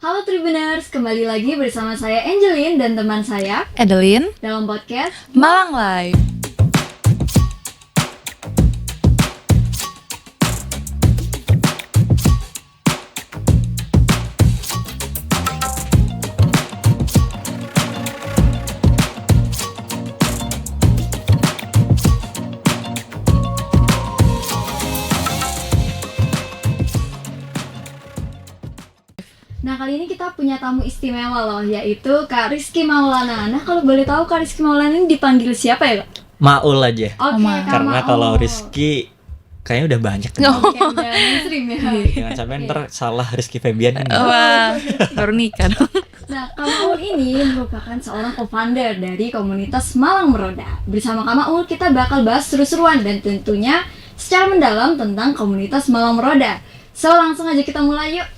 Halo Tribuners, kembali lagi bersama saya Angelin dan teman saya Adeline dalam podcast Malang Live. Nah, kali ini kita punya tamu istimewa loh, yaitu Kak Rizky Maulana. Nah, kalau boleh tahu Kak Rizky Maulana ini dipanggil siapa ya, Kak? Maul aja. Oke, Maul. Kak Karena Maul. kalau Rizky kayaknya udah banyak. Oke, udah mainstream ya. Jangan sampai ntar salah Rizky Febian ini. Wah, baru nikah dong. Nah, Kak Maul ini merupakan seorang co-founder dari komunitas Malang Meroda. Bersama Kak Maul kita bakal bahas seru-seruan dan tentunya secara mendalam tentang komunitas Malang Meroda. So, langsung aja kita mulai yuk.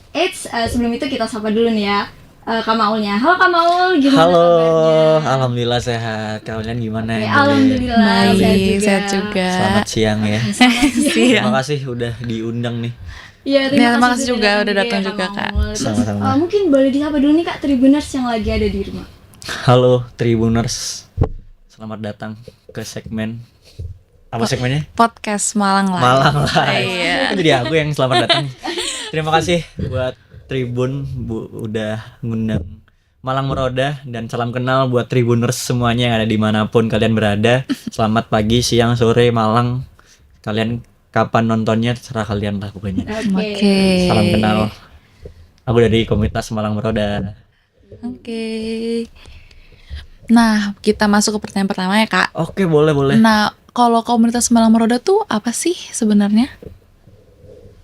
Sebelum itu kita sapa dulu nih ya Kak Maulnya. Halo Kak Maul, gimana Halo, kabarnya? alhamdulillah sehat. Kalian gimana? Oke, Angelin? alhamdulillah Baik, sehat juga. Selamat siang ya. Siang. Terima kasih udah diundang nih. Iya, Ya, terima kasih juga udah datang ya, juga, Kak. Maul. Terus, Sama-sama. mungkin boleh disapa dulu nih Kak Tribuners yang lagi ada di rumah. Halo Tribuners, selamat datang ke segmen apa segmennya? Podcast Malang Live. Malang lah. Iya. Jadi aku yang selamat datang. Terima kasih buat Tribun udah ngundang Malang Meroda, dan salam kenal buat Tribuners semuanya yang ada dimanapun kalian berada. Selamat pagi, siang, sore, malang. Kalian kapan nontonnya terserah kalian lah pokoknya. Oke. Salam kenal. Aku dari komunitas Malang Meroda. Oke. Nah, kita masuk ke pertanyaan pertama ya, Kak. Oke, boleh. Nah, kalau komunitas Malang Meroda tuh apa sih sebenarnya?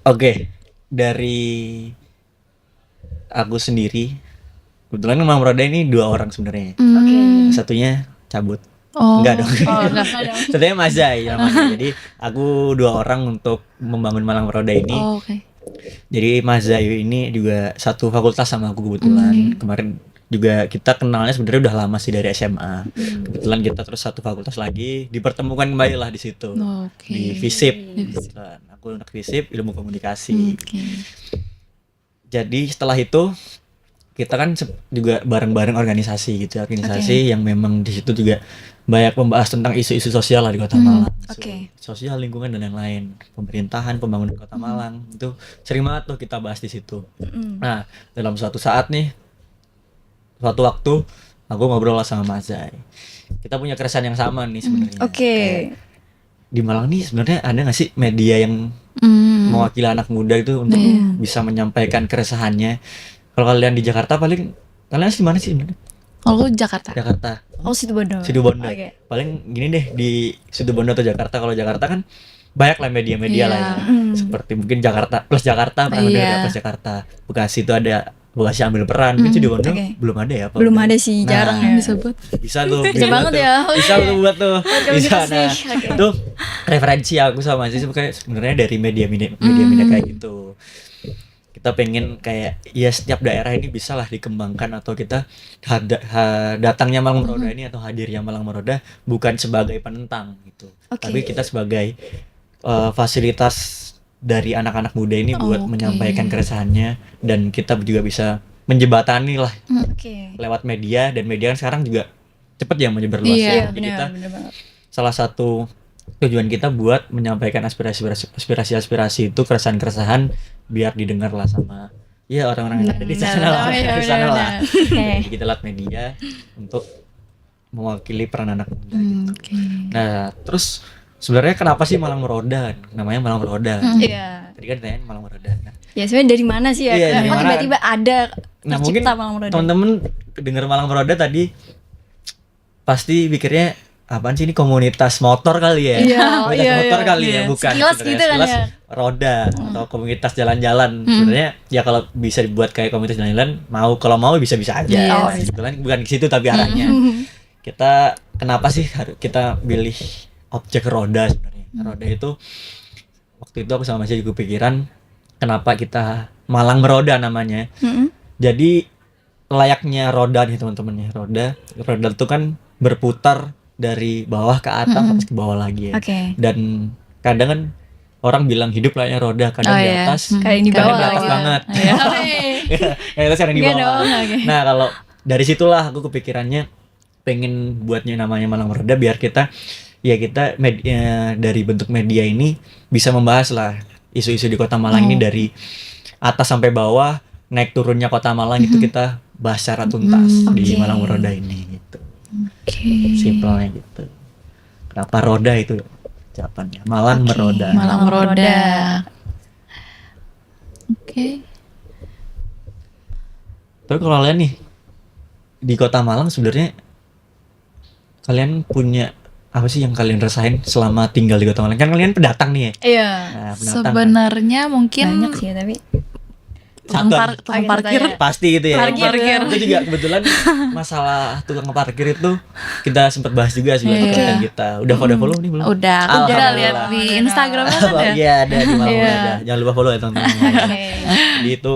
Oke, dari aku sendiri, kebetulan Malang Meroda ini 2 orang sebenarnya. Oke. Satunya cabut. Oh. Enggak dong. Oh, enggak. Satunya Mazai namanya. Jadi aku 2 orang untuk membangun Malang Meroda ini. Oh, oke. Jadi Mas Zayu ini juga satu fakultas sama aku kebetulan. Kemarin juga kita kenalnya sebenarnya udah lama sih dari SMA. Kebetulan kita terus satu fakultas lagi, dipertemukan kembali lah di situ. Oke. Di FISIP. Di FISIP. Kebetulan. Aku anak FISIP, ilmu komunikasi. Oke. Jadi setelah itu kita kan juga bareng-bareng organisasi gitu, organisasi yang memang di situ juga banyak membahas tentang isu-isu sosial lah di Kota Malang, isu oke. sosial, lingkungan dan lain-lain, pemerintahan, pembangunan Kota Malang, itu sering banget tuh kita bahas di situ. Nah, dalam suatu saat nih, suatu waktu aku ngobrol lah sama Mas Zai. Kita punya keresahan yang sama nih sebenarnya. Oke. Kayak di Malang nih sebenarnya ada nggak sih media yang mewakili anak muda itu untuk bisa menyampaikan keresahannya? Kalau kalian di Jakarta paling kalian di mana sih sebenarnya? Kalau aku Jakarta. Jakarta, Oh, Situbondo. Situbondo. Oke. Paling gini deh di Situbondo atau Jakarta. Kalau Jakarta kan banyak lah media-media Iya. lah ya. Seperti mungkin Jakarta Plus Jakarta, pernah Iya. dengar Plus Jakarta. Bekasi itu ada Bekasi ambil peran. Mungkin Situbondo oke. belum ada ya? apa Belum udah? ada sih, Nah, jarang ya. Disebut. Bisa tuh. Bisa banget ya. Bisa tuh buat tuh. Bisa. Nah, Oke. itu referensi aku sama sih sebenarnya dari media-media kayak gitu. Kita pengen kayak ya setiap daerah ini bisa lah dikembangkan, atau kita datangnya Malang Meroda ini atau hadirnya Malang Meroda bukan sebagai penentang gitu, Oke. tapi kita sebagai fasilitas dari anak-anak muda ini buat Oke. menyampaikan keresahannya, dan kita juga bisa menjebatani lah Oke. lewat media, dan media kan sekarang juga cepet ya menyebar luas. Iya, Jadi kita benar banget. salah satu tujuan kita buat menyampaikan aspirasi itu, keresahan-keresahan, biar didengar lah sama ya orang-orang yang ada di sana lah, di sana lah. Jadi kita lihat media untuk mewakili peran anak muda gitu. Oke. Nah, terus sebenarnya kenapa sih Malang Meroda? Namanya Malang Meroda. Iya. Tadi kan ditanyain Malang Meroda. Nah, Ya sebenarnya dari mana sih ya? Iya, dari Kenapa mana? tiba-tiba ada Nah, mungkin tercipta Malang Meroda? teman-teman dengar Malang Meroda tadi pasti pikirnya apaan sih, ini komunitas motor kali ya? Iya, Komunitas iya, motor iya. kali ya, Iya. bukan. Sekilas sebenarnya. gitu kan Sekilas ya. roda atau komunitas jalan-jalan. Sebenarnya ya kalau bisa dibuat kayak komunitas jalan-jalan, kalau mau bisa-bisa aja. Iya. Kebetulan bukan ke situ tapi arahnya. Kita kenapa sih kita pilih objek roda sebenarnya? Roda itu waktu itu aku sama Masya juga pikiran kenapa kita Malang Meroda namanya. Jadi layaknya roda nih teman-teman ya, roda itu kan berputar dari bawah ke atas terus ke bawah lagi ya. Oke. Dan kadang kan orang bilang hidup layaknya roda, kadang Oh, di iya. atas, Kayak di kadang bawah di atas lagi. banget. Iya. Kita sekarang di Enggak bawah. dong, oke. Nah kalau dari situlah aku kepikirannya pengen buatnya namanya Malang Meroda biar kita dari bentuk media ini bisa membahas lah isu-isu di Kota Malang ini dari atas sampai bawah, naik turunnya Kota Malang itu kita bahas secara tuntas di Oke. Malang Meroda ini gitu. Oke. Simpelnya gitu. Kenapa roda itu jawabannya? Malang Oke. Meroda. Malang Meroda. Oke. Tapi kalau kalian nih di Kota Malang sebenarnya kalian punya apa sih yang kalian rasain selama tinggal di Kota Malang? Kan kalian pendatang nih ya. Iya. Nah, pendatang kan. Sebenarnya mungkin Banyak sih tapi Satu tukang parkir. pasti gitu ya. Parkir. Itu juga kebetulan masalah tukang parkir itu kita sempat bahas juga sih di konten kita. Udah follow nih belum? Udah, aku udah Alhamdulillah. lihat di Instagramnya kan ya. Iya ada di Malang Iya. Meroda. Jangan lupa follow ya teman-teman. oke. Jadi itu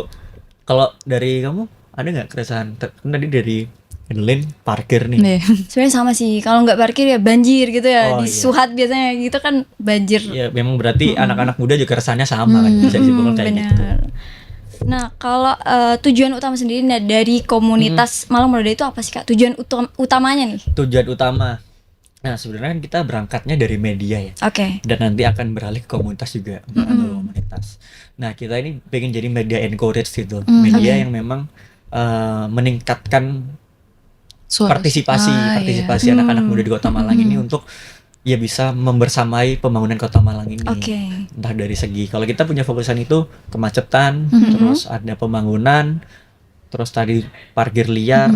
kalau dari kamu ada nggak keresahan? Kan tadi dari Adeline parkir nih. Nih. Sebenarnya sama sih. Kalau nggak parkir ya banjir gitu ya. Oh, Di iya. Suhat biasanya gitu kan banjir. Ya memang berarti anak-anak muda juga keresahannya sama kan bisa disimpulkan kayak gitu. Benar. Nah, kalau tujuan utama sendiri dari komunitas Malang Meroda itu apa sih Kak? Tujuan utamanya nih? Tujuan utama. Nah sebenarnya kan kita berangkatnya dari media ya. Oke. Dan nanti akan beralih ke komunitas juga membantu komunitas. Nah kita ini pengen jadi media encourage gitu, media yang memang meningkatkan partisipasi anak-anak muda di Kota Malang ini untuk ya bisa membersamai pembangunan Kota Malang ini. Oke. Entah dari segi kalau kita punya fokusan itu kemacetan, terus ada pembangunan, terus tadi parkir liar,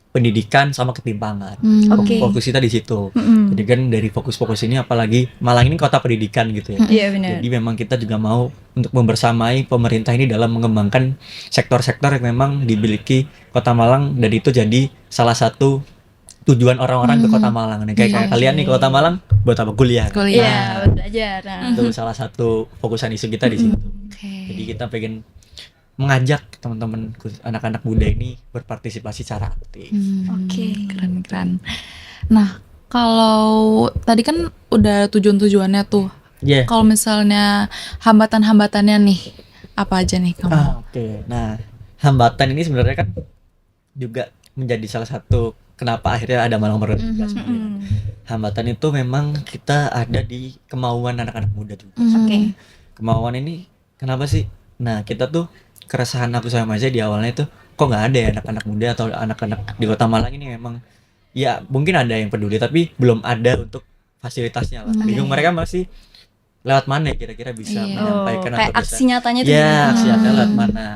pendidikan sama ketimpangan. Oke. Fokus kita di situ. Jadi kan dari fokus-fokus ini apalagi Malang ini kota pendidikan gitu ya. Iya benar. Jadi memang kita juga mau untuk membersamai pemerintah ini dalam mengembangkan sektor-sektor yang memang dimiliki Kota Malang dan itu jadi salah satu tujuan orang-orang ke Kota Malang. Nah, kayak kalian nih ke Kota Malang buat apa? Kuliah. kan? Kuliah. Iya, buat belajar. Nah. Itu salah satu fokusan isu kita di situ. Oke. Jadi kita pengen mengajak teman-teman anak-anak muda ini berpartisipasi secara aktif. Oke. Keren. Nah, kalau tadi kan udah tujuan-tujuannya tuh. Iya. Kalau misalnya hambatan-hambatannya nih, apa aja nih kamu? Oke. Nah, hambatan ini sebenarnya kan juga menjadi salah satu kenapa akhirnya ada Malang Meroda juga sebenarnya. Hambatan itu memang kita ada di kemauan anak-anak muda juga. Oke. Kemauan ini kenapa sih? Nah, kita tuh keresahan aku sama aja di awalnya itu kok nggak ada ya anak-anak muda atau anak-anak di Kota Malang ini memang ya mungkin ada yang peduli tapi belum ada untuk fasilitasnya lah. Bingung mereka masih lewat mana ya kira-kira bisa Iya. menyampaikan Kayak atau bisa aksi nyatanya tuh ya gimana? aksi nyata lewat mana.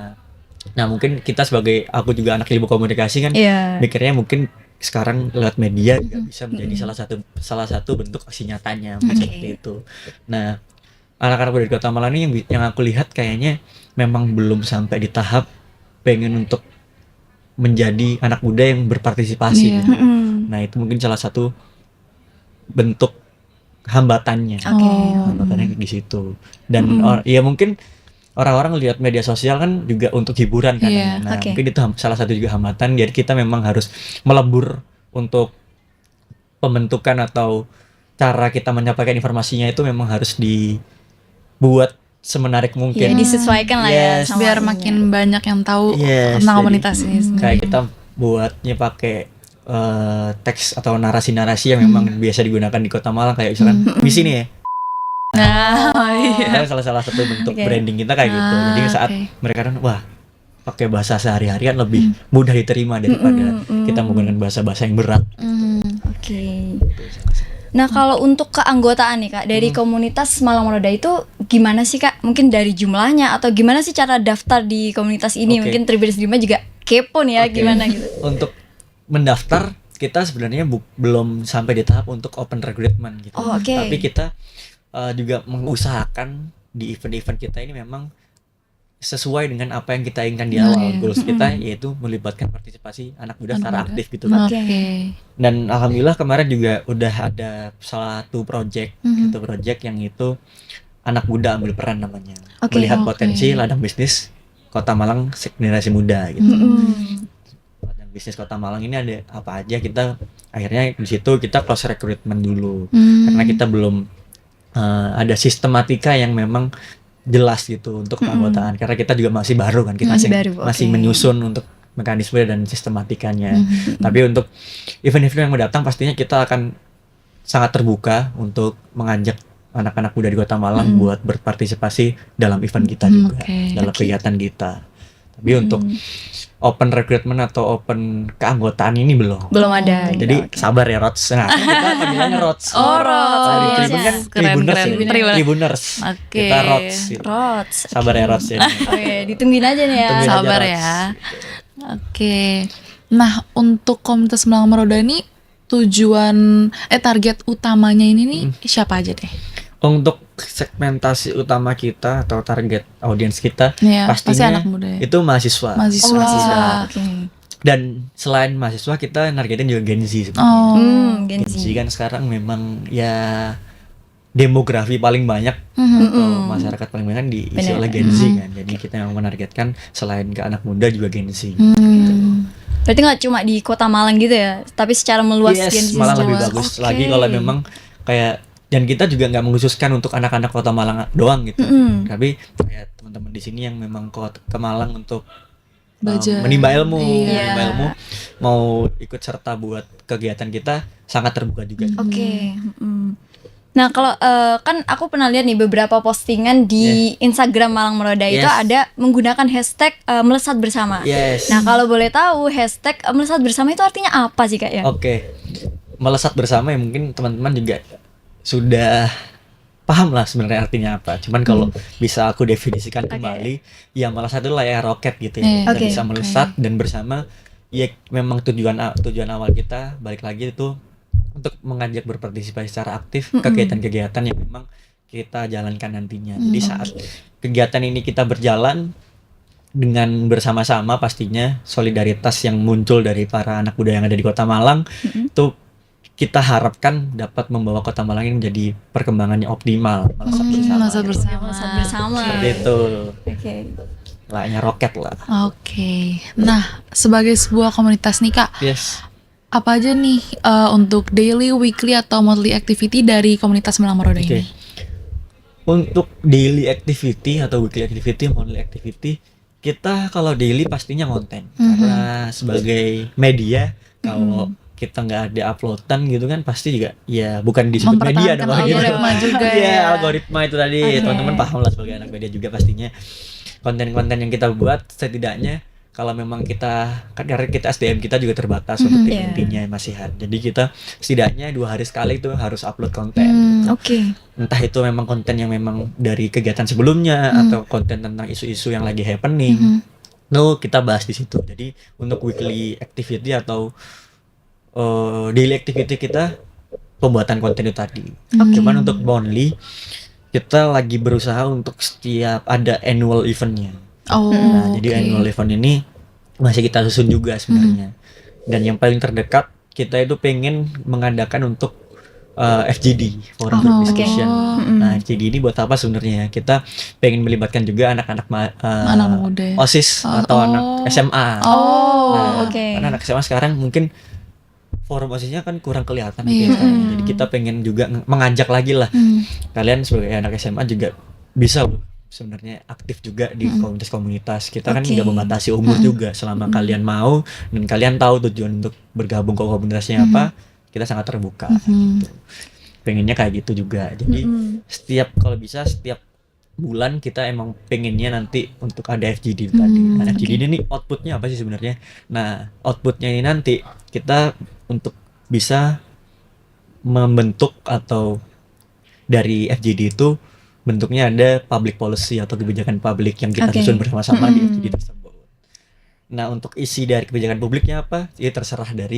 Nah mungkin kita sebagai aku juga anak ilmu komunikasi kan Iya. mikirnya mungkin sekarang lewat media juga bisa menjadi salah satu bentuk aksi nyatanya seperti itu. Nah anak-anak muda di Kota Malang ini yang aku lihat kayaknya memang belum sampai di tahap pengen untuk menjadi anak muda yang berpartisipasi Iya. gitu. Nah itu mungkin salah satu bentuk hambatannya. Oke. Hambatannya di situ. Dan ya mungkin orang-orang lihat media sosial kan juga untuk hiburan kan. Iya. Nah, Oke. mungkin itu salah satu juga hambatan. Jadi kita memang harus melebur untuk pembentukan atau cara kita menyampaikan informasinya itu memang harus dibuat semenarik Ya, mungkin. disesuaikan lah ya Yes. sama Biar ininya. makin banyak yang tahu Yes, tentang jadi komunitas ini sendiri. Kayak kita buatnya pakai teks atau narasi-narasi yang memang biasa digunakan di Kota Malang kayak misalkan misi nih ya. Nah, Itu salah satu bentuk Oke. branding kita kayak gitu. Jadi saat oke. mereka kan wah pakai bahasa sehari-hari kan lebih mudah diterima daripada kita menggunakan bahasa-bahasa yang berat. Oke. Nah, kalau untuk keanggotaan nih Kak dari komunitas Malang Meroda itu gimana sih Kak? Mungkin dari jumlahnya atau gimana sih cara daftar di komunitas ini? Oke. Mungkin Tribuners Lima juga kepo nih ya Oke. gimana gitu. Untuk mendaftar kita sebenarnya belum sampai di tahap untuk open recruitment gitu. Oh, oke. Tapi kita juga mengusahakan di event-event kita ini memang sesuai dengan apa yang kita inginkan di awal. Goals kita yaitu melibatkan partisipasi anak muda secara aktif gitu kan. Oke. Dan alhamdulillah kemarin juga udah ada salah satu project yang itu anak muda ambil peran namanya. Oke. Melihat Oke. potensi ladang bisnis Kota Malang generasi muda gitu. Ladang bisnis Kota Malang ini ada apa aja, kita akhirnya di situ kita close recruitment dulu. Karena kita belum ada sistematika yang memang jelas gitu untuk keanggotaan karena kita juga masih baru kan, kita Masih baru, masih oke. menyusun untuk mekanisme dan sistematikanya. Tapi untuk event-event yang mendatang pastinya kita akan sangat terbuka untuk mengajak anak-anak muda di Kota Malang buat berpartisipasi dalam event kita juga, Oke. dalam kegiatan kita. Tapi untuk open recruitment atau open keanggotaan ini belum. Belum ada. Jadi sabar ya Rots. Nah, kita panggilannya Rots. Oh, Rots. Nah, di Iya, Tribun iya. kan Keren, Tribuners keren. ya. Tribuners. Tribuners. Oke. Kita Rots. gitu. Rots. Sabar ya Rots ya. Oke, ditungguin aja nih ya. Tungguin aja, Sabar Rots. ya. Oke. Nah, untuk komunitas Malang Meroda ini tujuan target utamanya ini nih siapa aja deh? Untuk segmentasi utama kita atau target audiens kita Ya, pasti pastinya anak muda ya. itu mahasiswa. Mahasiswa. Mahasiswa. Oke. Dan selain mahasiswa kita nargetin juga Gen Z sebenarnya. Oh. Gen Gen Z Z. kan sekarang memang ya demografi paling banyak Mhm. atau masyarakat paling banyak diisi Benar. oleh Gen Z kan. Jadi kita yang menargetkan selain ke anak muda juga Gen Z. Hmm. Berarti nggak cuma di Kota Malang gitu ya, tapi secara meluas Yes, Gen Z malah secara lebih luas. bagus Oke. lagi kalau memang kayak, dan kita juga nggak mengkhususkan untuk anak-anak Kota Malang doang gitu. Tapi kayak teman-teman di sini yang memang ke Malang untuk Belajar. menimba ilmu, Iya. menimba ilmu, mau ikut serta buat kegiatan kita sangat terbuka juga. Oke. Nah kalau kan aku pernah lihat nih beberapa postingan di Instagram Malang Meroda itu Yes. ada menggunakan hashtag melesat bersama. Yes. Nah kalau boleh tahu hashtag melesat bersama itu artinya apa sih Kak ya? Oke. Melesat bersama ya mungkin teman-teman juga sudah paham lah sebenarnya artinya apa. Cuman kalau bisa aku definisikan kembali, ya melesat itu layar roket gitu ya. Kita Oke. bisa melesat dan bersama ya memang tujuan awal kita balik lagi itu untuk mengajak berpartisipasi secara aktif kegiatan-kegiatan yang memang kita jalankan nantinya. Jadi saat kegiatan ini kita berjalan dengan bersama-sama pastinya solidaritas yang muncul dari para anak muda yang ada di Kota Malang itu kita harapkan dapat membawa Kota Malang ini menjadi perkembangan yang optimal, melesat bersama. Melesat bersama. Melesat bersama. Seperti itu. Oke. Layaknya roket lah. Oke. Nah, sebagai sebuah komunitas nih Kak, Yes. apa aja nih untuk daily, weekly atau monthly activity dari komunitas Malang Meroda Oke. ini? Untuk daily activity atau weekly activity, monthly activity, kita kalau daily pastinya konten. Karena sebagai media, kalau kita nggak ada uploadan gitu kan pasti juga ya bukan disebut media Mempertahankan dong gitu. algoritma juga Iya, ya. algoritma itu tadi teman-teman paham lah sebagai anak media juga pastinya konten-konten yang kita buat setidaknya kalau memang kita kan karena kita SDM kita juga terbatas untuk tim intinya masihan, jadi kita setidaknya 2 hari sekali itu harus upload konten. Oke. Entah itu memang konten yang memang dari kegiatan sebelumnya atau konten tentang isu-isu yang lagi happening. Kita bahas di situ. Jadi untuk weekly activity atau daily activity kita pembuatan konten itu tadi. Cuman untuk monthly kita lagi berusaha untuk setiap ada annual eventnya. Oh, Nah, jadi oke. annual event ini masih kita susun juga sebenarnya. Dan yang paling terdekat kita itu pengen mengadakan untuk FGD, Forum Group Discussion. Nah, FGD ini buat apa sebenarnya? Kita pengen melibatkan juga anak-anak Anak muda. OSIS atau anak SMA. Oh, oke. Karena anak SMA sekarang mungkin forum OSISnya kan kurang kelihatan gitu ya sekarang. Jadi kita pengen juga mengajak lagi lah. Kalian sebagai anak SMA juga bisa loh sebenarnya aktif juga di komunitas-komunitas. Kita kan nggak membatasi umur juga, selama kalian mau dan kalian tahu tujuan untuk bergabung ke komunitasnya apa, kita sangat terbuka. Gitu. Pengennya kayak gitu juga. Jadi kalau bisa setiap bulan kita emang pengennya nanti untuk ada FGD tadi. Nah, FGD ini nih outputnya apa sih sebenarnya? Nah, outputnya ini nanti kita untuk bisa membentuk atau dari FGD itu bentuknya ada public policy atau kebijakan publik yang kita susun bersama-sama di FGD tersebut. Nah, untuk isi dari kebijakan publiknya apa? Itu terserah dari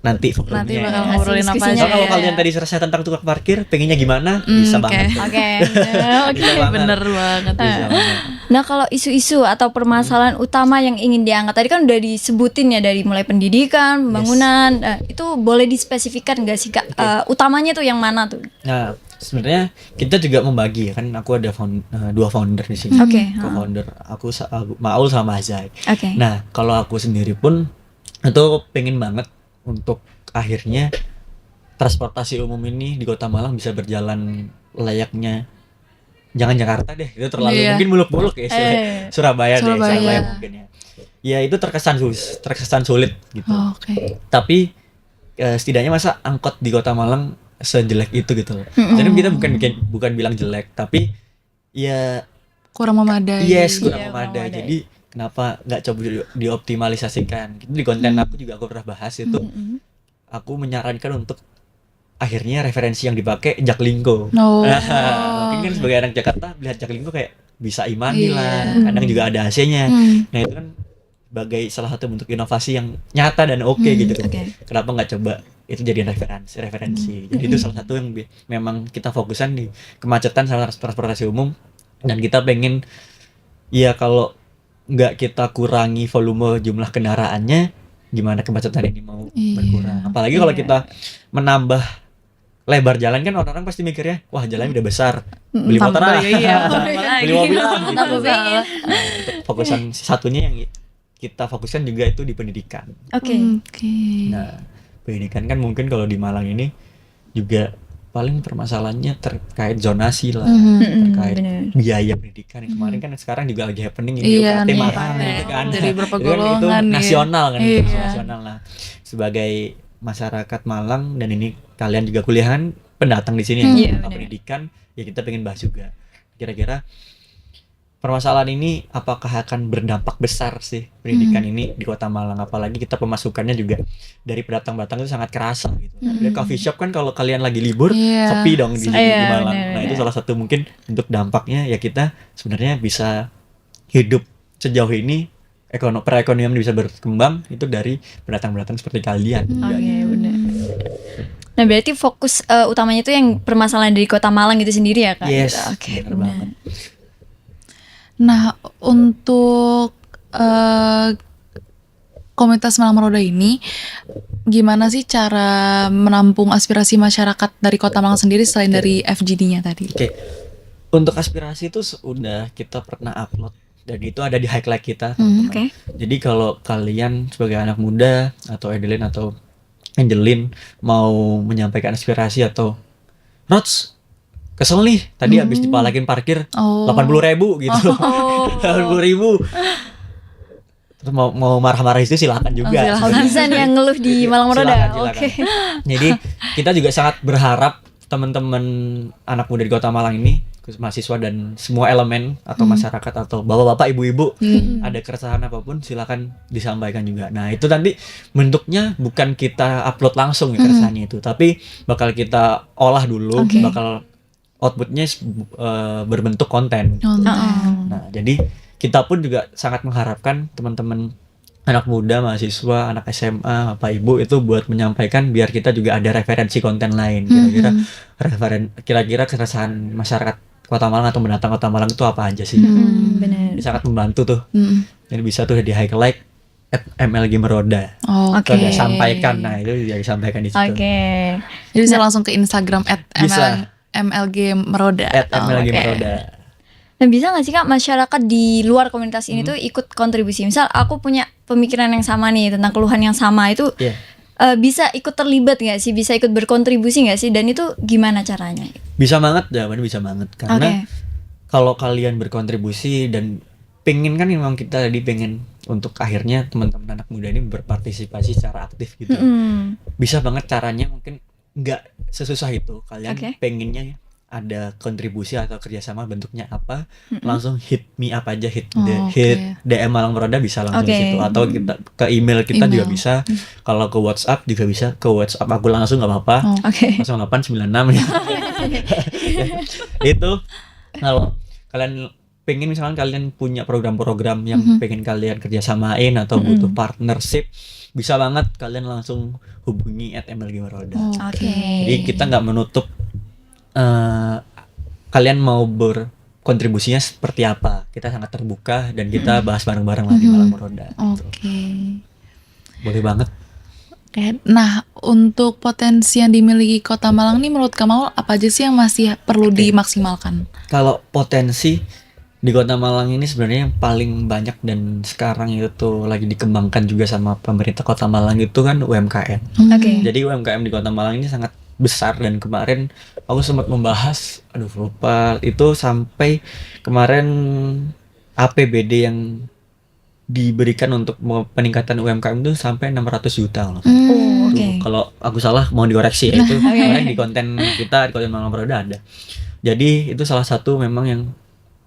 nanti forumnya. Nanti bakal ngobrolin apa diskusinya aja. So, kalau ya. kalian tadi selesai tentang tukang parkir, pengennya gimana? Bisa oke. banget. Oke. Bisa banget. Bener banget. Bisa banget. Nah kalau isu-isu atau permasalahan utama yang ingin diangkat tadi kan udah disebutin ya dari mulai pendidikan, pembangunan, itu boleh dispesifikkan nggak sih Kak? Utamanya tuh yang mana tuh? Nah, sebenarnya kita juga membagi ya kan. Aku ada 2 founder di sini. Oke. Co-founder aku Maul sama Azai. Oke. Nah, kalau aku sendiri pun itu pengen banget untuk akhirnya transportasi umum ini di Kota Malang bisa berjalan layaknya jangan Jakarta deh, itu terlalu Iya. mungkin muluk-muluk ya istilahnya. Surabaya deh, Surabaya. Surabaya mungkin ya. Ya itu terkesan sulit gitu. Oh, oke. Tapi setidaknya masa angkot di Kota Malang sejelek itu gitu loh. Jadi kita bukan bilang jelek, tapi ya Kurang memadai. yes kurang Iya, memadai. memadai. Jadi kenapa nggak coba dioptimalisasikan? Itu di konten aku juga aku pernah bahas itu. Aku menyarankan untuk akhirnya referensi yang dipakai Jaklingko. Oh. Mungkin kan sebagai anak Jakarta lihat Jaklingko kayak bisa imani Iya. lah. Kadang juga ada AC-nya. Nah itu kan sebagai salah satu bentuk inovasi yang nyata dan oke gitu. oke. Kenapa nggak coba itu jadiin referensi. Jadi itu salah satu yang memang kita fokusan di kemacetan sama transportasi umum, dan kita pengen ya kalau nggak kita kurangi volume jumlah kendaraannya, gimana kemacetan ini mau Iya. berkurang. Apalagi kalau kita menambah lebar jalan kan orang-orang pasti mikirnya wah jalannya udah besar, beli motor Tambah, lah. iya. Beli mobil lah gitu. Tambah pengen. Nah, itu fokusan satunya yang kita fokuskan juga itu di pendidikan. Oke. Oke. Nah, pendidikan kan mungkin kalau di Malang ini juga paling permasalahannya terkait zonasi lah, terkait bener. biaya pendidikan. Yang kemarin kan sekarang juga lagi happening ini Iya UKT nih, mahal iya. gitu kan. Jadi berapa Itu kan itu golongan, iya. nasional kan, Iya. nasional lah. Sebagai masyarakat Malang dan ini kalian juga kuliahan pendatang di sini Iya, tentang bener. pendidikan, ya kita pengen bahas juga. Kira-kira permasalahan ini apakah akan berdampak besar sih pendidikan ini di Kota Malang, apalagi kita pemasukannya juga dari pendatang-pendatang itu sangat kerasa gitu. Dari coffee shop kan kalau kalian lagi libur Iya. sepi dong di Iya, Malang. bener, Nah, itu bener. salah satu mungkin untuk dampaknya ya kita sebenarnya bisa hidup sejauh ini, perekonomian bisa berkembang itu dari pendatang-pendatang seperti kalian. juga. Oke, benar. Nah, berarti fokus utamanya itu yang permasalahan dari Kota Malang itu sendiri ya, Kak? Yes, Gitu. Oke, bener benar. banget. Nah, untuk komunitas Malang Meroda ini gimana sih cara menampung aspirasi masyarakat dari Kota Malang sendiri selain dari FGD-nya tadi? Oke. Untuk aspirasi itu sudah kita pernah upload dan itu ada di highlight kita, teman-teman. Oke. Jadi kalau kalian sebagai anak muda atau Edelin atau Angelin mau menyampaikan aspirasi atau Rots kesel nih tadi habis dipalakin parkir Oh. 80.000 gitu. 80.000. Terus mau marah-marah itu silakan juga. silakan. Oh, bisa nih yang ngeluh di Malang Meroda. Silakan. Oke. Jadi kita juga sangat berharap teman-teman anak muda di Kota Malang ini, khusus mahasiswa dan semua elemen atau masyarakat atau bapak-bapak, ibu-ibu, ada keresahan apapun silakan disampaikan juga. Nah, itu nanti bentuknya bukan kita upload langsung ya keresahannya itu, tapi bakal kita olah dulu, Oke. bakal outputnya berbentuk konten. Nah, jadi kita pun juga sangat mengharapkan teman-teman anak muda, mahasiswa, anak SMA, Bapak Ibu itu buat menyampaikan biar kita juga ada referensi konten lain. Kira-kira keresahan masyarakat Kota Malang atau pendatang Kota Malang itu apa aja sih? Benar. Ini sangat membantu tuh. Mm. Jadi bisa tuh di highlight @MLG Meroda. Oh, Oke. Kita udah sampaikan. Nah, itu juga disampaikan di situ. Oke. Jadi bisa langsung ke Instagram Bisa. @MLG Meroda. @MLG oke. Meroda. Nah, bisa nggak sih, Kak, masyarakat di luar komunitas ini tuh ikut kontribusi? Misal aku punya pemikiran yang sama nih tentang keluhan yang sama itu, Iya. bisa ikut terlibat nggak sih? Bisa ikut berkontribusi nggak sih? Dan itu gimana caranya? Bisa banget, jawabannya bisa banget. Karena Oke. kalau kalian berkontribusi dan pengen kan memang kita tadi pengen untuk akhirnya teman-teman anak muda ini berpartisipasi secara aktif gitu. Bisa banget caranya, mungkin nggak sesusah itu. Kalian Oke. pengennya ada kontribusi atau kerjasama bentuknya apa, langsung hit me up aja, hit DM Malang Meroda bisa langsung Oke. di situ, atau kita ke email kita juga Email. bisa. Kalau ke WhatsApp juga bisa, ke WhatsApp aku langsung nggak apa-apa. Oh. Oke. 0896 ya. Itu kalau kalian pengen, misalkan kalian punya program-program yang pengen kalian kerjasamain atau butuh partnership, bisa banget kalian langsung hubungi @MLG Meroda. Oke. Jadi kita nggak menutup kalian mau berkontribusinya seperti apa. Kita sangat terbuka dan kita bahas bareng-bareng lah di Malang Meroda. Oke. Boleh banget. Oke. Nah, untuk potensi yang dimiliki Kota Malang nih menurut Kamal apa aja sih yang masih perlu dimaksimalkan? Kalau potensi di Kota Malang ini sebenarnya yang paling banyak dan sekarang itu tuh lagi dikembangkan juga sama pemerintah Kota Malang itu kan UMKM. Oke. Jadi UMKM di Kota Malang ini sangat besar. Dan kemarin aku sempat membahas, aduh lupa itu, sampai kemarin APBD yang diberikan untuk peningkatan UMKM itu sampai 600 juta loh. Oh, oke. Tuh, kalau aku salah mau dikoreksi ya, itu kemarin di konten kita, di konten Malam Roda ada. Jadi itu salah satu memang yang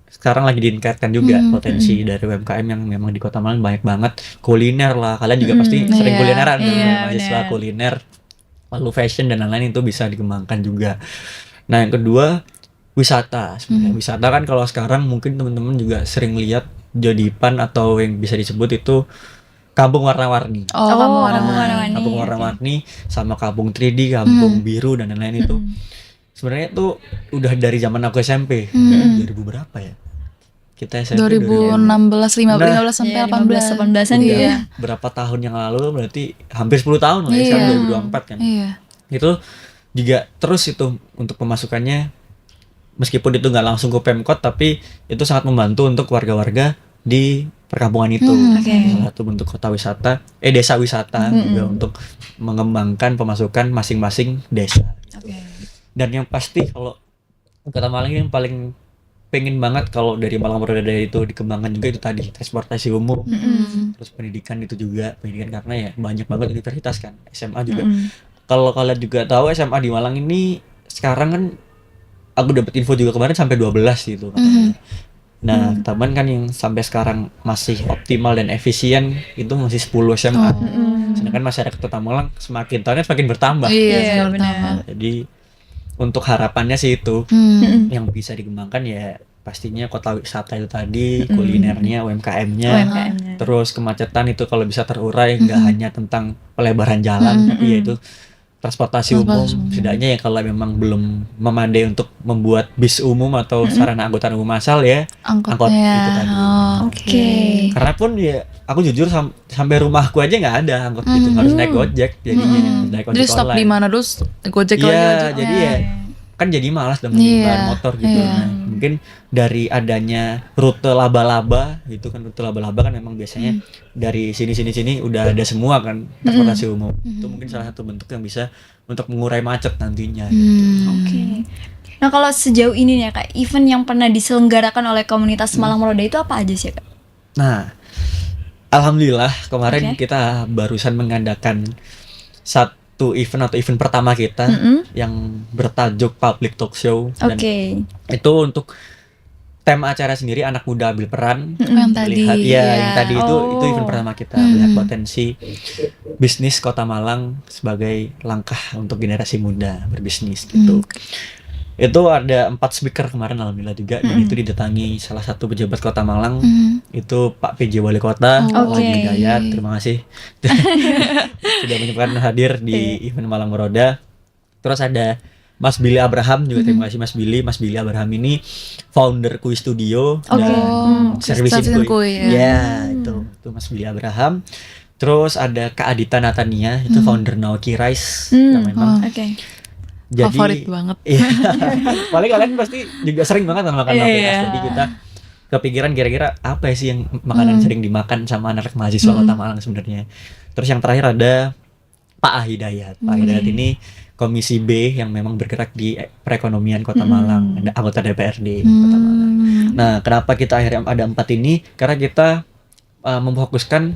sekarang lagi ditingkatkan juga potensi dari UMKM yang memang di Kota Malang banyak banget. Kuliner lah, kalian juga pasti sering Iya, kulineran kan, iya, mahasiswa benar. kuliner, lalu fashion dan lain-lain itu bisa dikembangkan juga. Nah yang kedua wisata. Sebenarnya wisata kan kalau sekarang mungkin teman-teman juga sering lihat Jodipan atau yang bisa disebut itu kampung warna-warni. Oh, Kampung warna-warni. Kampung warna-warni sama kampung 3D, kampung biru dan lain-lain itu. Sebenarnya itu udah dari zaman aku SMP. 2000 berapa ya? Kita SMP 2016, 15 sampai Iya, 18. 18-an gitu. Iya. berapa tahun yang lalu, berarti hampir 10 tahun lah ya, Iya. sekarang 2024 kan. Iya. Itu juga terus itu untuk pemasukannya, meskipun itu nggak langsung ke Pemkot, tapi itu sangat membantu untuk warga-warga di perkampungan itu. Oke. Salah satu bentuk kota wisata, desa wisata juga untuk mengembangkan pemasukan masing-masing desa. Oke. Dan yang pasti kalau Kota Malang yang paling pengen banget kalau dari Malang Roda itu dikembangkan juga itu tadi transportasi umum, terus pendidikan itu juga pendidikan, karena ya banyak banget universitas kan, SMA juga. Kalau kalian juga tahu SMA di Malang ini sekarang kan, aku dapat info juga kemarin sampai 12 gitu katanya. Nah, teman kan yang sampai sekarang masih optimal dan efisien itu masih 10 SMA. Sedangkan masyarakat Kota Malang semakin tahunnya semakin bertambah. Iya, benar. benar. Jadi untuk harapannya sih itu yang bisa dikembangkan ya pastinya kota wisata itu tadi, kulinernya, UMKM-nya, UMKM-nya. terus kemacetan itu kalau bisa terurai, nggak hanya tentang pelebaran jalan, tapi yaitu transportasi umum. Setidaknya ya kalau memang belum memadai untuk membuat bis umum atau sarana angkutan umum massal ya, angkot Angkotnya. itu tadi. Oh, Oke. Karena pun ya aku jujur sampai rumahku aja nggak ada angkot gitu, harus naik Gojek jadinya, naik Jadi ojek stop online. di mana terus Gojek Iya, lagi ojek. jadi ya kan jadi malas dengan Iya, bahan motor gitu. iya. Nah, mungkin dari adanya rute laba-laba itu kan, rute laba-laba kan memang biasanya dari sini udah ada semua kan transportasi umum. Itu mungkin salah satu bentuk yang bisa untuk mengurai macet nantinya. Oke. Nah, kalau sejauh ini nih ya, Kak, event yang pernah diselenggarakan oleh komunitas Malang Roda itu apa aja sih, Kak? Nah, alhamdulillah kemarin Oke. kita barusan mengadakan satu event atau event pertama kita yang bertajuk Public Talk Show. Dan Oke. itu untuk tema acara sendiri anak muda ambil peran. Yang tadi. Melihat, yang tadi itu Oh. event pertama kita melihat potensi bisnis Kota Malang sebagai langkah untuk generasi muda berbisnis gitu. Itu ada 4 speaker kemarin alhamdulillah juga, dan itu didatangi salah satu pejabat Kota Malang, itu Pak PJ Wali Kota, Oke. Wahyu Hidayat. Terima kasih sudah menyempatkan hadir di event Malang Roda. Terus ada Mas Billy Abraham juga, terima kasih Mas Billy. Mas Billy Abraham ini founder Kui Studio dan servicing Servicing Kui. Kui, Ya, itu Mas Billy Abraham. Terus ada Kak Adita Natania, itu founder Naoki Rice. Yang memang Oke. jadi Favorit banget. Iya. Paling kalian pasti juga sering banget makan Naoki Rice. Iya. Jadi kita kepikiran kira-kira apa sih yang makanan sering dimakan sama anak mahasiswa Kota Malang sebenarnya. Terus yang terakhir ada Pak Ahidayat. Pak Ahidayat ini Komisi B yang memang bergerak di perekonomian Kota Malang, ada anggota DPRD Kota Malang. Nah, kenapa kita akhirnya ada 4 ini? Karena kita memfokuskan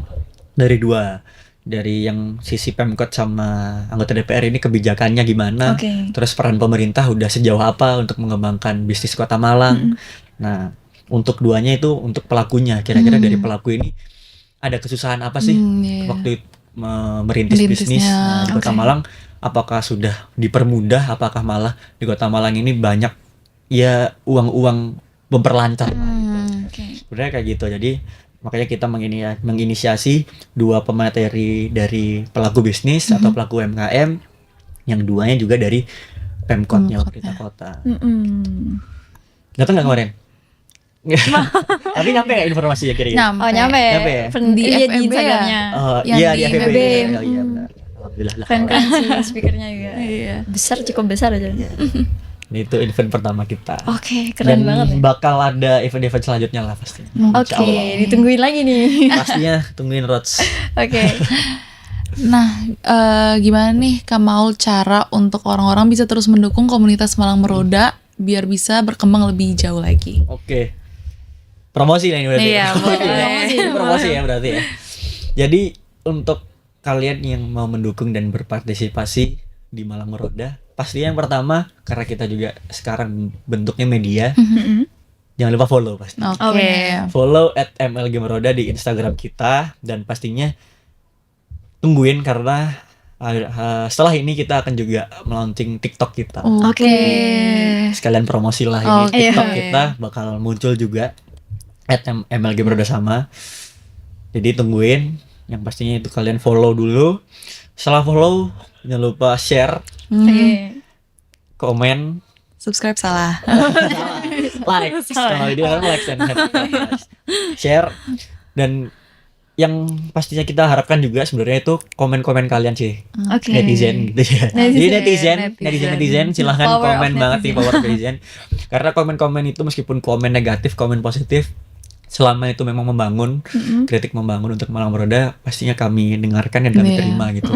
dari dua, dari yang sisi Pemkot sama anggota DPR ini kebijakannya gimana, Oke. terus peran pemerintah udah sejauh apa untuk mengembangkan bisnis Kota Malang. Nah, untuk duanya itu untuk pelakunya, kira-kira dari pelaku ini ada kesusahan apa sih Iya. waktu merintis bisnis Merintisnya. di Kota Malang, apakah sudah dipermudah, apakah malah di Kota Malang ini banyak ya uang-uang memperlancar. Oke. Sebenarnya kayak gitu. Jadi makanya kita menginisiasi 2 pemateri dari pelaku bisnis atau pelaku UMKM, yang duanya juga dari Pemkotnya pemerintah kota. Datang nggak kemarin? Tapi nyampe nggak informasinya kira-kira? Oh, nyampe ya? Nyampe ya? Di Iya, di FEB ya? Instagramnya. Oh, Yang iya di di FEB. FEB. Oh, iya benar. Alhamdulillah lah. Keren-keren sih speakernya juga. Iya. Besar, cukup besar aja. Ini itu event pertama kita. Oke, keren Dan banget ya. bakal ada event-event selanjutnya lah pastinya. Oke, ditungguin lagi nih. Pastinya tungguin Rods. Oke. Nah, gimana nih Kak Maul cara untuk orang-orang bisa terus mendukung komunitas Malang Meroda biar bisa berkembang lebih jauh lagi? Oke. Promosi lah ini berarti. Iya, boleh. Ini promosi ya berarti ya. Jadi untuk kalian yang mau mendukung dan berpartisipasi di Malang Meroda, pasti yang pertama karena kita juga sekarang bentuknya media, jangan lupa follow pasti. Oke. Follow @MLG Meroda di Instagram kita dan pastinya tungguin karena setelah ini kita akan juga melaunching TikTok kita. Oke. Sekalian promosi lah ini Oke. TikTok kita bakal muncul juga @MLG Meroda sama. Jadi tungguin, yang pastinya itu kalian follow dulu. Setelah follow jangan lupa share, komen, Subscribe salah. like. Kalau ini kan like dan share. Dan yang pastinya kita harapkan juga sebenarnya itu komen-komen kalian sih, Oke. netizen gitu ya. Jadi Netizen. netizen silahkan Power of komen banget nih, netizen. power of netizen. Karena komen-komen itu meskipun komen negatif, komen positif, selama itu memang membangun, kritik membangun untuk Malang Meroda, pastinya kami dengarkan dan kami Iya. terima gitu.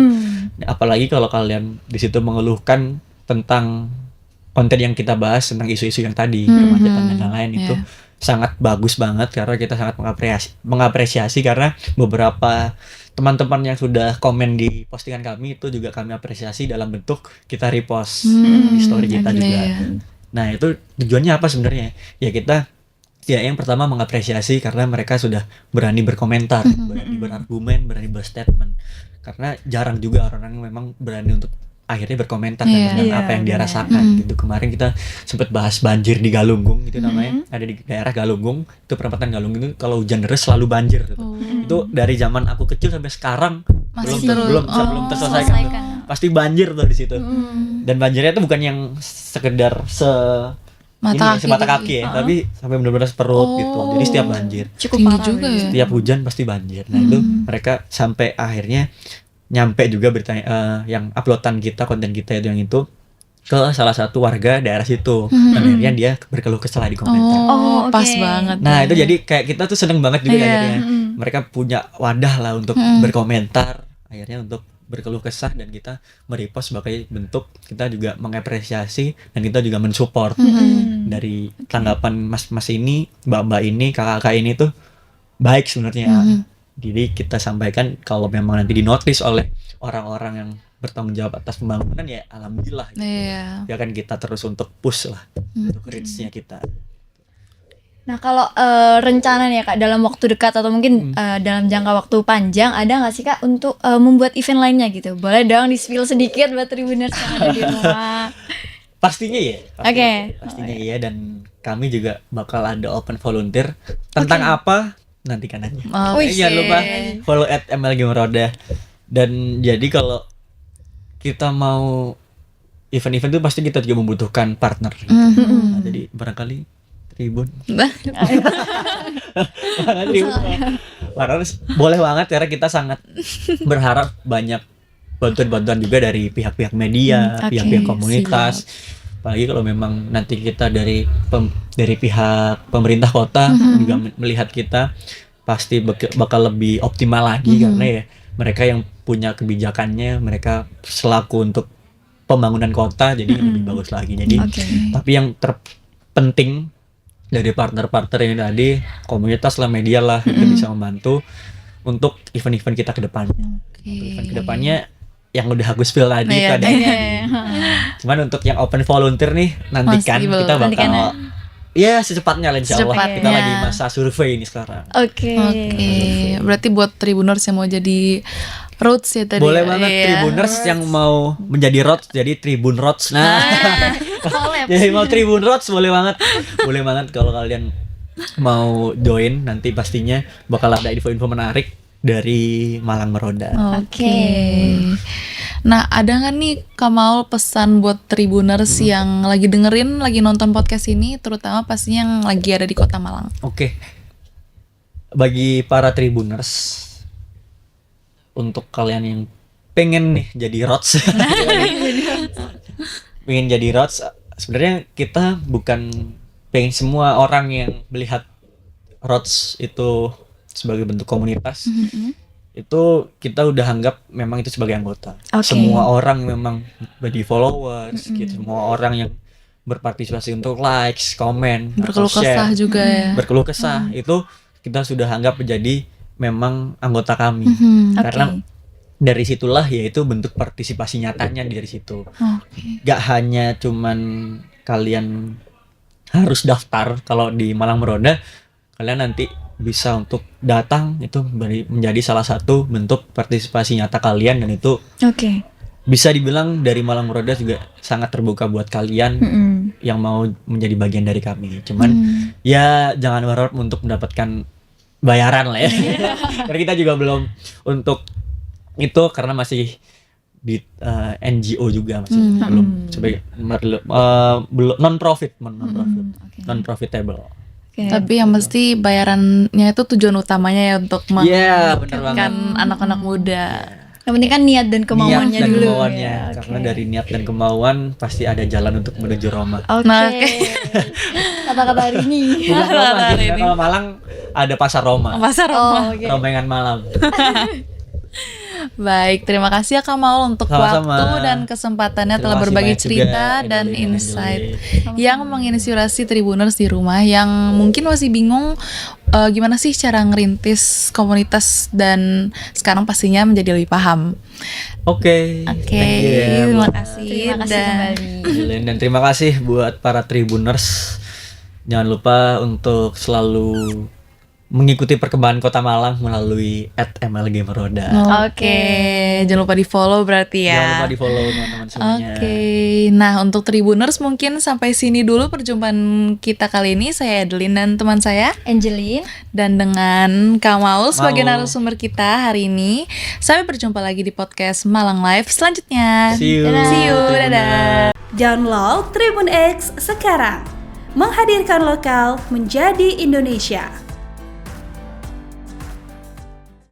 Apalagi kalau kalian di situ mengeluhkan tentang konten yang kita bahas tentang isu-isu yang tadi, kemacetan dan lain-lain itu sangat bagus banget karena kita sangat mengapresiasi karena beberapa teman-teman yang sudah komen di postingan kami itu juga kami apresiasi dalam bentuk kita repost di story kita Oke. juga. Nah, itu tujuannya apa sebenarnya? Ya kita yang pertama mengapresiasi karena mereka sudah berani berkomentar, berani berargumen, berani berstatement. Karena jarang juga orang-orang memang berani untuk akhirnya berkomentar dengan apa yang dia rasakan gitu. Kemarin kita sempat bahas banjir di Galunggung itu namanya, ada di daerah Galunggung, itu perempatan Galunggung itu kalau hujan deras selalu banjir gitu. Itu dari zaman aku kecil sampai sekarang Masih belum terus. terselesaikan tuh. Pasti banjir tuh di situ. Dan banjirnya itu bukan yang sekedar semata kaki ya, tapi sampai benar-benar seperut gitu. Jadi setiap banjir, Cukup Tinggi parah juga ya. setiap hujan pasti banjir. Nah itu mereka sampai akhirnya nyampe juga bertanya yang uploadan kita, konten kita itu yang itu ke salah satu warga daerah situ. Dan akhirnya dia berkeluh kesah di komentar. Oh, oke. pas banget. Nah ya. itu jadi kayak kita tuh seneng banget juga Iya. akhirnya mereka punya wadah lah untuk berkomentar, akhirnya untuk berkeluh kesah dan kita merepost sebagai bentuk kita juga mengapresiasi dan kita juga mensupport dari tanggapan mas-mas ini, mbak-mbak ini, kakak-kakak ini tuh baik sebenarnya. Jadi kita sampaikan kalau memang nanti dinotis oleh orang-orang yang bertanggung jawab atas pembangunan ya alhamdulillah gitu. Iya. Ya kan kita terus untuk push lah untuk reach-nya kita. Nah kalau rencana nih ya Kak dalam waktu dekat atau mungkin dalam jangka waktu panjang ada nggak sih Kak untuk membuat event lainnya gitu? Boleh dong di-spill sedikit buat Tribuners yang ada di rumah. Pastinya ya. Oke. Pastinya iya, dan kami juga bakal ada open volunteer tentang apa nantikan aja. Oh, Wih, Jangan lupa shit. follow @MLG Meroda. Dan jadi kalau kita mau event-event itu pasti kita juga membutuhkan partner. Nah, jadi barangkali Tribun. Tribun. Boleh banget karena kita sangat berharap banyak bantuan-bantuan juga dari pihak-pihak media, Oke, pihak-pihak komunitas. Apalagi kalau memang nanti kita dari pihak pemerintah kota juga melihat kita pasti bakal lebih optimal lagi karena ya mereka yang punya kebijakannya, mereka selaku untuk pembangunan kota jadi lebih bagus lagi. Jadi tapi yang terpenting dari partner-partner ini tadi komunitas lah, media lah itu bisa membantu untuk event-event kita ke depannya. Untuk event ke depannya yang udah aku spill tadi itu ada. Cuman untuk yang open volunteer nih nantikan Masih kita belum. bakal ya secepatnya lah insya Allah. Secepatnya. Kita lagi masa survei ini sekarang. Oke. Oke, berarti buat Tribuners yang mau jadi Roots ya tadi. Boleh ya? banget Iya. Tribuners yang mau menjadi Rots jadi Tribun Rots. Nah, Collab. jadi mau Tribun Rots boleh banget. Boleh banget kalau kalian mau join, nanti pastinya bakal ada info-info menarik dari Malang Meroda. Oke. Nah, ada nggak nih Kamal pesan buat Tribuners yang lagi dengerin, lagi nonton podcast ini, terutama pastinya yang lagi ada di Kota Malang? Oke. Bagi para Tribuners, untuk kalian yang pengen nih jadi Rots, pengen jadi Rots, sebenarnya kita bukan pengen semua orang yang melihat Rots itu sebagai bentuk komunitas. itu kita udah anggap memang itu sebagai anggota. Oke. Semua orang memang body followers, gitu. Semua orang yang berpartisipasi untuk likes, komen, Berkeluh atau share, kesah juga ya. berkeluh kesah itu kita sudah anggap menjadi memang anggota kami. Mhm. Karena dari situlah yaitu bentuk partisipasi nyatanya dari situ. Oke. Gak hanya cuman kalian harus daftar kalau di Malang Meroda, kalian nanti bisa untuk datang, itu menjadi salah satu bentuk partisipasi nyata kalian, dan itu Oke. bisa dibilang dari Malang Meroda juga sangat terbuka buat kalian yang mau menjadi bagian dari kami. Cuman ya jangan berharap untuk mendapatkan bayaran lah ya. Karena kita juga belum untuk itu, karena masih di NGO juga, masih belum sebagai belum non profit non profitable. Oke. Tapi yang mesti bayarannya itu tujuan utamanya ya untuk Iya, benar banget. kan anak-anak muda. Yang penting kan niat dan kemauannya Niat dan dulu. kemauannya. Ya, oke. Karena dari niat dan kemauan pasti ada jalan untuk menuju Roma. Oke. Nah, oke. Kata-kata hari ini. Bukan Roma Hari sih, ini. kalau Malang ada pasar Roma. Pasar Roma. Oh, oke. Rombongan malam. Baik, terima kasih ya Kak Maul untuk Sama-sama. waktu dan kesempatannya telah Terima kasih berbagi banyak juga, cerita dan Edelin, insight Edelin. yang menginspirasi Tribuners di rumah yang mungkin masih bingung gimana sih cara ngerintis komunitas, dan sekarang pastinya menjadi lebih paham. Oke. Oke, Thank you ya, terima buat kasih. Terima kasih dan kembali. Edelin. Dan terima kasih buat para Tribuners. Jangan lupa untuk selalu mengikuti perkembangan Kota Malang melalui @MLG Meroda. Oke, jangan lupa di follow berarti ya. Jangan lupa di follow teman-teman semuanya. Oke, nah untuk Tribuners mungkin sampai sini dulu perjumpaan kita kali ini. Saya Adeline dan teman saya, Angeline. dan dengan Kak Maul sebagai Maul. narasumber kita hari ini. Sampai berjumpa lagi di podcast Malang Live selanjutnya. See you. See you, Tribuners. dadah. Download Tribun X sekarang. Menghadirkan lokal menjadi Indonesia.